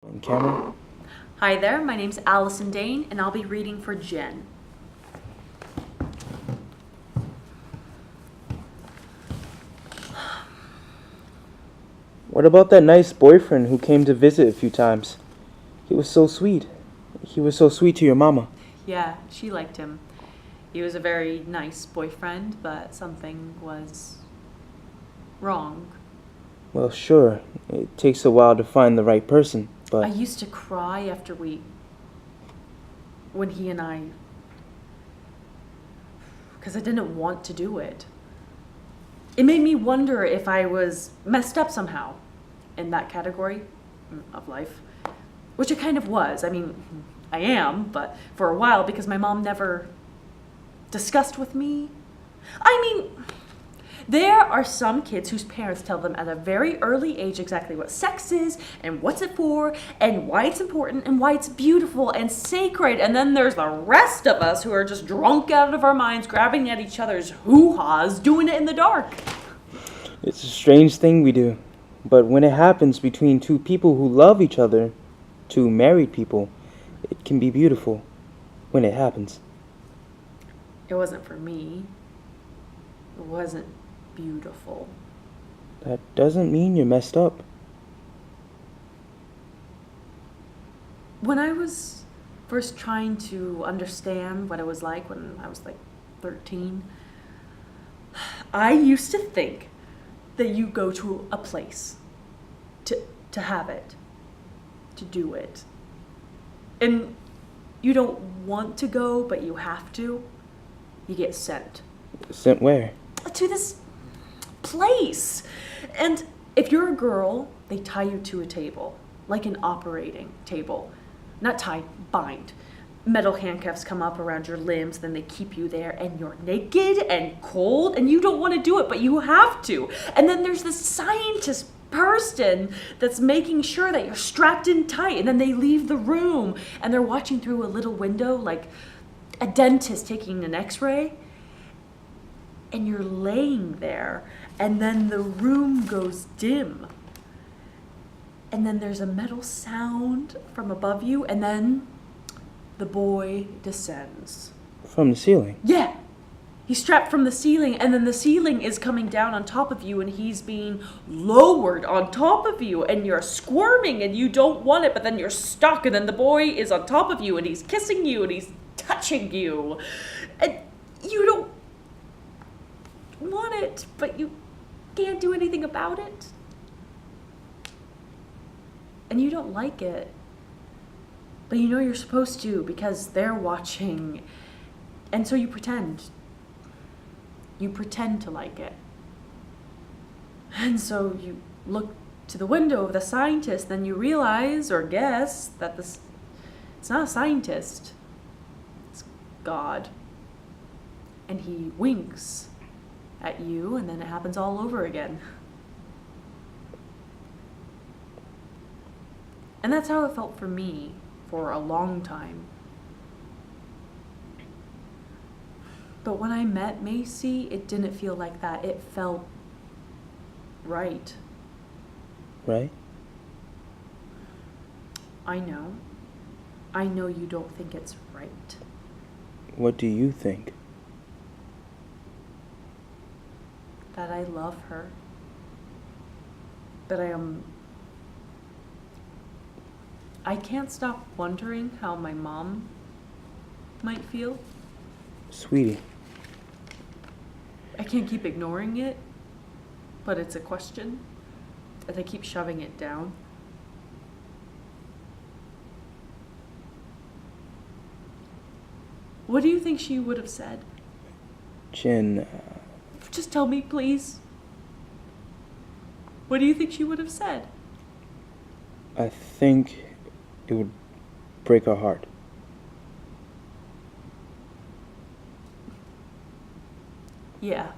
On camera? Hi there, my name's Allison Dayne, and I'll be reading for Jen. What about that nice boyfriend who came to visit a few times? He was so sweet. He was so sweet to your mama. Yeah, she liked him. He was a very nice boyfriend, but something was wrong. Well, sure, it takes a while to find the right person, but... I used to cry after when he and I, because I didn't want to do it. It made me wonder if I was messed up somehow in that category of life, which it kind of was. I mean, I am, but for a while, because my mom never discussed with me. I mean, there are some kids whose parents tell them at a very early age exactly what sex is and what's it for and why it's important and why it's beautiful and sacred. And then there's the rest of us who are just drunk out of our minds, grabbing at each other's hoo-haws, doing it in the dark. It's a strange thing we do. But when it happens between two people who love each other, two married people, it can be beautiful when it happens. It wasn't for me. It wasn't beautiful. That doesn't mean you're messed up. When I was first trying to understand what it was like when I was like 13, I used to think that you go to a place to have it, to do it. And you don't want to go, but you have to. You get sent. Sent where? To this place. And if you're a girl, they tie you to a table, like an operating table. Not tie, bind. Metal handcuffs come up around your limbs, then they keep you there, and you're naked and cold, and you don't want to do it, but you have to. And then there's this scientist person that's making sure that you're strapped in tight, and then they leave the room, and they're watching through a little window like a dentist taking an x-ray, and you're laying there, and then the room goes dim. And then there's a metal sound from above you, and then the boy descends. From the ceiling? Yeah. He's strapped from the ceiling, and then the ceiling is coming down on top of you, and he's being lowered on top of you, and you're squirming, and you don't want it, but then you're stuck, and then the boy is on top of you, and he's kissing you, and he's touching you. And you don't want it, but you can't do anything about it. And you don't like it. But you know you're supposed to because they're watching. And so you pretend. You pretend to like it. And so you look to the window of the scientist, then you realize or guess that it's not a scientist. It's God. And he winks at you, and then it happens all over again. And that's how it felt for me for a long time. But when I met Macy, it didn't feel like that. It felt right. Right? I know. I know you don't think it's right. What do you think? That I love her. That I can't stop wondering how my mom might feel. Sweetie. I can't keep ignoring it, but it's a question, and I keep shoving it down. What do you think she would have said? Jen, Just tell me, please. What do you think she would have said? I think it would break our heart. Yeah.